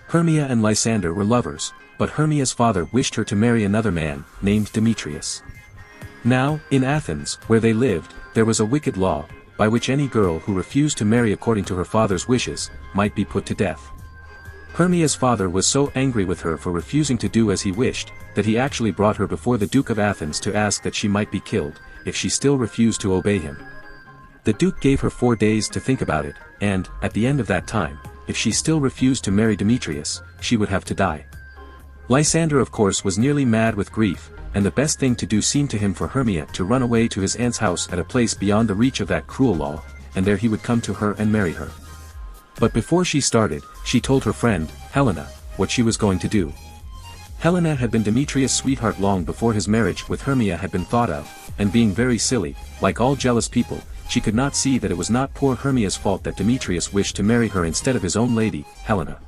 Hermia and Lysander were lovers, but Hermia's father wished her to marry another man, named Demetrius. Now, in Athens, where they lived, there was a wicked law, by which any girl who refused to marry according to her father's wishes, might be put to death. Hermia's father was so angry with her for refusing to do as he wished, that he actually brought her before the Duke of Athens to ask that she might be killed, if she still refused to obey him. The Duke gave her 4 days to think about it, and, at the end of that time, if she still refused to marry Demetrius, she would have to die. Lysander of course was nearly mad with grief, and the best thing to do seemed to him for Hermia to run away to his aunt's house at a place beyond the reach of that cruel law, and there he would come to her and marry her. But before she started, she told her friend, Helena, what she was going to do. Helena had been Demetrius' sweetheart long before his marriage with Hermia had been thought of, and being very silly, like all jealous people, she could not see that it was not poor Hermia's fault that Demetrius wished to marry her instead of his own lady, Helena.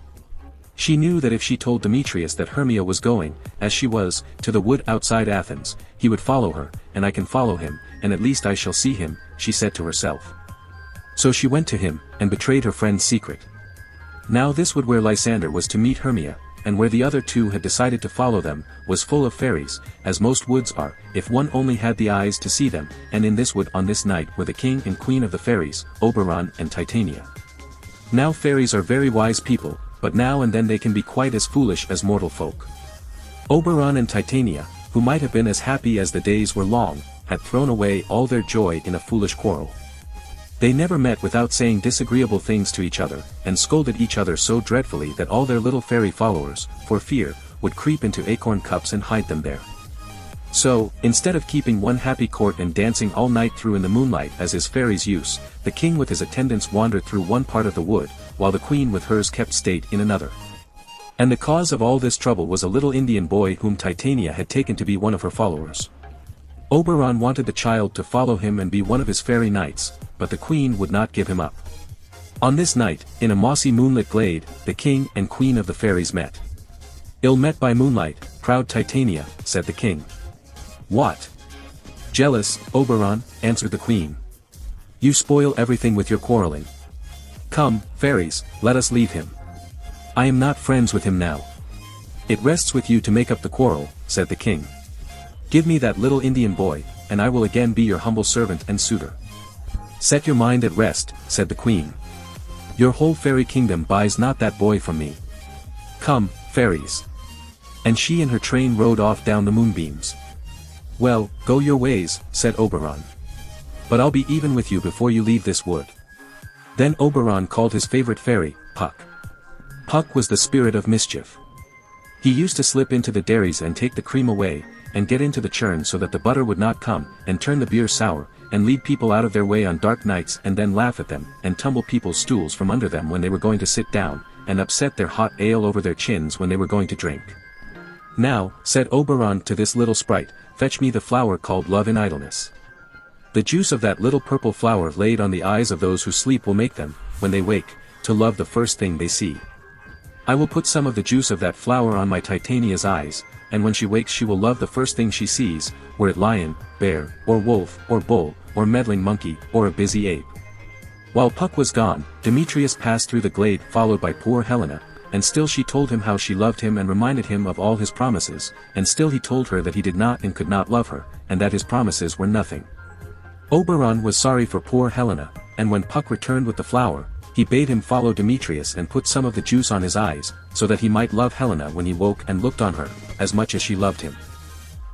She knew that if she told Demetrius that Hermia was going, as she was, to the wood outside Athens, he would follow her, and I can follow him, and at least I shall see him, she said to herself. So she went to him, and betrayed her friend's secret. Now this wood where Lysander was to meet Hermia, and where the other two had decided to follow them, was full of fairies, as most woods are, if one only had the eyes to see them, and in this wood on this night were the king and queen of the fairies, Oberon and Titania. Now fairies are very wise people, but now and then they can be quite as foolish as mortal folk. Oberon and Titania, who might have been as happy as the days were long, had thrown away all their joy in a foolish quarrel. They never met without saying disagreeable things to each other, and scolded each other so dreadfully that all their little fairy followers, for fear, would creep into acorn cups and hide them there. So, instead of keeping one happy court and dancing all night through in the moonlight as is fairies' use, the king with his attendants wandered through one part of the wood, while the queen with hers kept state in another. And the cause of all this trouble was a little Indian boy whom Titania had taken to be one of her followers. Oberon wanted the child to follow him and be one of his fairy knights, but the queen would not give him up. On this night, in a mossy moonlit glade, the king and queen of the fairies met. "Ill met by moonlight, proud Titania," said the king. "What? Jealous, Oberon," answered the queen. "You spoil everything with your quarreling. Come, fairies, let us leave him. I am not friends with him now." "It rests with you to make up the quarrel," said the king. "Give me that little Indian boy, and I will again be your humble servant and suitor." "Set your mind at rest," said the queen. "Your whole fairy kingdom buys not that boy from me. Come, fairies." And she and her train rode off down the moonbeams. "Well, go your ways," said Oberon. "But I'll be even with you before you leave this wood." Then Oberon called his favorite fairy, Puck. Puck was the spirit of mischief. He used to slip into the dairies and take the cream away, and get into the churn so that the butter would not come, and turn the beer sour, and lead people out of their way on dark nights and then laugh at them, and tumble people's stools from under them when they were going to sit down, and upset their hot ale over their chins when they were going to drink. "Now," said Oberon to this little sprite, "fetch me the flower called love in idleness. The juice of that little purple flower laid on the eyes of those who sleep will make them, when they wake, to love the first thing they see. I will put some of the juice of that flower on my Titania's eyes, and when she wakes she will love the first thing she sees, were it lion, bear, or wolf, or bull, or meddling monkey, or a busy ape." While Puck was gone, Demetrius passed through the glade followed by poor Helena, and still she told him how she loved him and reminded him of all his promises, and still he told her that he did not and could not love her, and that his promises were nothing. Oberon was sorry for poor Helena, and when Puck returned with the flower, he bade him follow Demetrius and put some of the juice on his eyes, so that he might love Helena when he woke and looked on her, as much as she loved him.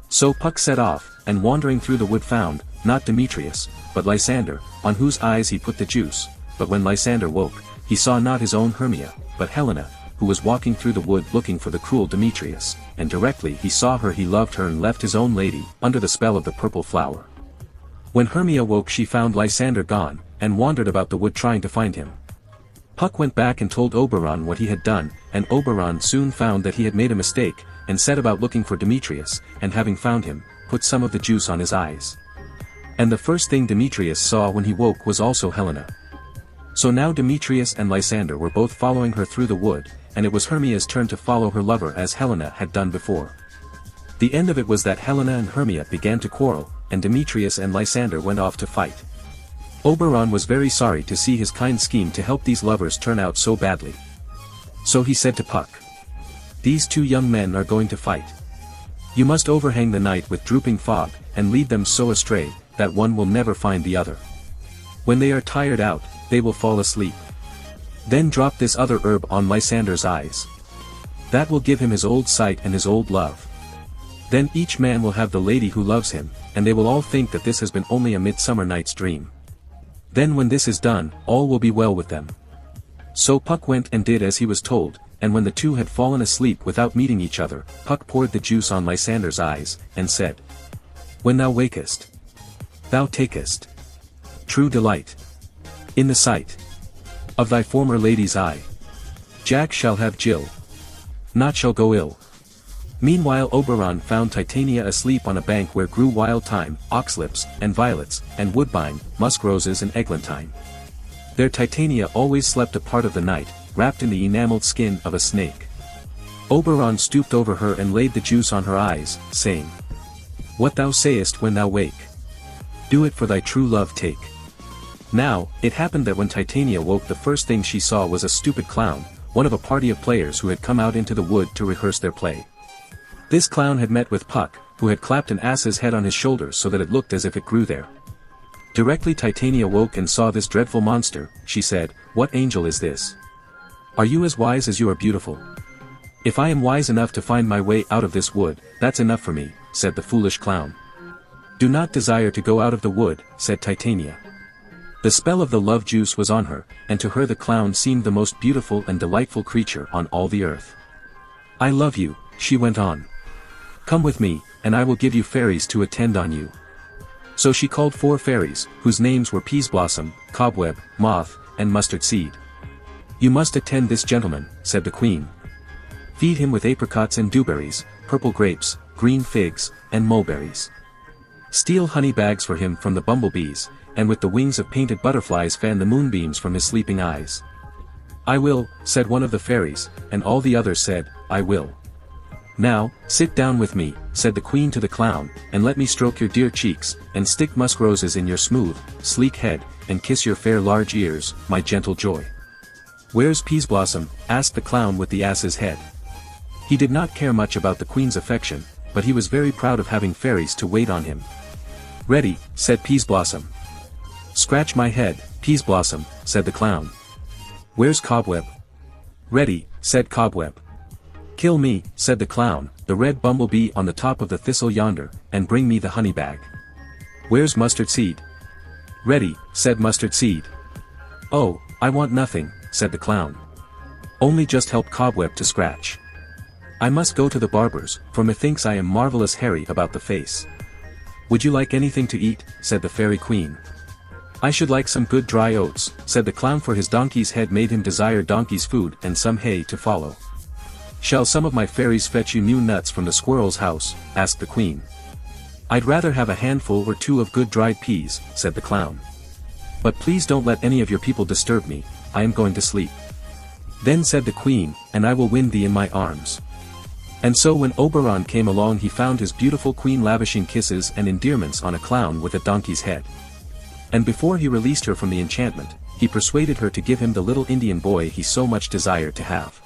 So Puck set off, and wandering through the wood found, not Demetrius, but Lysander, on whose eyes he put the juice, but when Lysander woke, he saw not his own Hermia, but Helena, who was walking through the wood looking for the cruel Demetrius, and directly he saw her he loved her and left his own lady, under the spell of the purple flower. When Hermia woke she found Lysander gone, and wandered about the wood trying to find him. Puck went back and told Oberon what he had done, and Oberon soon found that he had made a mistake, and set about looking for Demetrius, and having found him, put some of the juice on his eyes. And the first thing Demetrius saw when he woke was also Helena. So now Demetrius and Lysander were both following her through the wood, and it was Hermia's turn to follow her lover as Helena had done before. The end of it was that Helena and Hermia began to quarrel, and Demetrius and Lysander went off to fight. Oberon was very sorry to see his kind scheme to help these lovers turn out so badly. So he said to Puck, "These two young men are going to fight. You must overhang the night with drooping fog, and lead them so astray, that one will never find the other. When they are tired out, they will fall asleep. Then drop this other herb on Lysander's eyes. That will give him his old sight and his old love. Then each man will have the lady who loves him, and they will all think that this has been only a midsummer night's dream. Then when this is done, all will be well with them." So Puck went and did as he was told, and when the two had fallen asleep without meeting each other, Puck poured the juice on Lysander's eyes, and said, "When thou wakest, thou takest true delight in the sight of thy former lady's eye. Jack shall have Jill, naught shall go ill." Meanwhile Oberon found Titania asleep on a bank where grew wild thyme, oxlips, and violets, and woodbine, musk roses and eglantine. There Titania always slept a part of the night, wrapped in the enameled skin of a snake. Oberon stooped over her and laid the juice on her eyes, saying, "What thou sayest when thou wake, do it for thy true love take." Now, it happened that when Titania woke the first thing she saw was a stupid clown, one of a party of players who had come out into the wood to rehearse their play. This clown had met with Puck, who had clapped an ass's head on his shoulder so that it looked as if it grew there. Directly Titania woke and saw this dreadful monster, she said, "What angel is this? Are you as wise as you are beautiful?" "If I am wise enough to find my way out of this wood, that's enough for me," said the foolish clown. "Do not desire to go out of the wood," said Titania. The spell of the love juice was on her, and to her the clown seemed the most beautiful and delightful creature on all the earth. "I love you," she went on. "Come with me, and I will give you fairies to attend on you." So she called 4 fairies, whose names were Peaseblossom, Cobweb, Moth, and Mustard Seed. "You must attend this gentleman," said the queen. "Feed him with apricots and dewberries, purple grapes, green figs, and mulberries. Steal honey bags for him from the bumblebees, and with the wings of painted butterflies fan the moonbeams from his sleeping eyes." "I will," said one of the fairies, and all the others said, "I will." "Now, sit down with me," said the queen to the clown, "and let me stroke your dear cheeks, and stick musk roses in your smooth, sleek head, and kiss your fair large ears, my gentle joy." "Where's Peaseblossom?" asked the clown with the ass's head. He did not care much about the queen's affection, but he was very proud of having fairies to wait on him. "Ready," said Peaseblossom. "Scratch my head, Peaseblossom," said the clown. "Where's Cobweb?" "Ready," said Cobweb. "Kill me," said the clown, "the red bumblebee on the top of the thistle yonder, and bring me the honey bag." "Where's Mustard Seed?" "Ready," said Mustard Seed. "Oh, I want nothing," said the clown. "Only just help Cobweb to scratch. I must go to the barber's, for methinks I am marvelous hairy about the face." "Would you like anything to eat?" said the fairy queen. "I should like some good dry oats," said the clown, for his donkey's head made him desire donkey's food and some hay to follow. "Shall some of my fairies fetch you new nuts from the squirrel's house?" asked the queen. "I'd rather have a handful or 2 of good dried peas," said the clown. "But please don't let any of your people disturb me, I am going to sleep." Then said the queen, "And I will win thee in my arms." And so when Oberon came along he found his beautiful queen lavishing kisses and endearments on a clown with a donkey's head. And before he released her from the enchantment, he persuaded her to give him the little Indian boy he so much desired to have.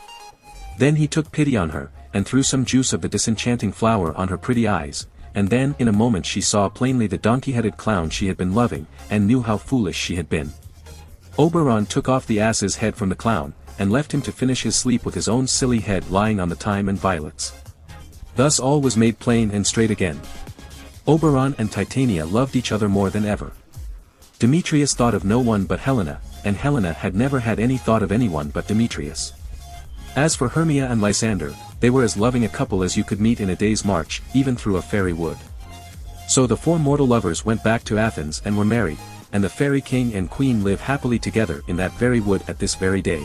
Then he took pity on her, and threw some juice of the disenchanting flower on her pretty eyes, and then in a moment she saw plainly the donkey-headed clown she had been loving, and knew how foolish she had been. Oberon took off the ass's head from the clown, and left him to finish his sleep with his own silly head lying on the thyme and violets. Thus all was made plain and straight again. Oberon and Titania loved each other more than ever. Demetrius thought of no one but Helena, and Helena had never had any thought of anyone but Demetrius. As for Hermia and Lysander, they were as loving a couple as you could meet in a day's march, even through a fairy wood. So the 4 mortal lovers went back to Athens and were married, and the fairy king and queen live happily together in that very wood at this very day.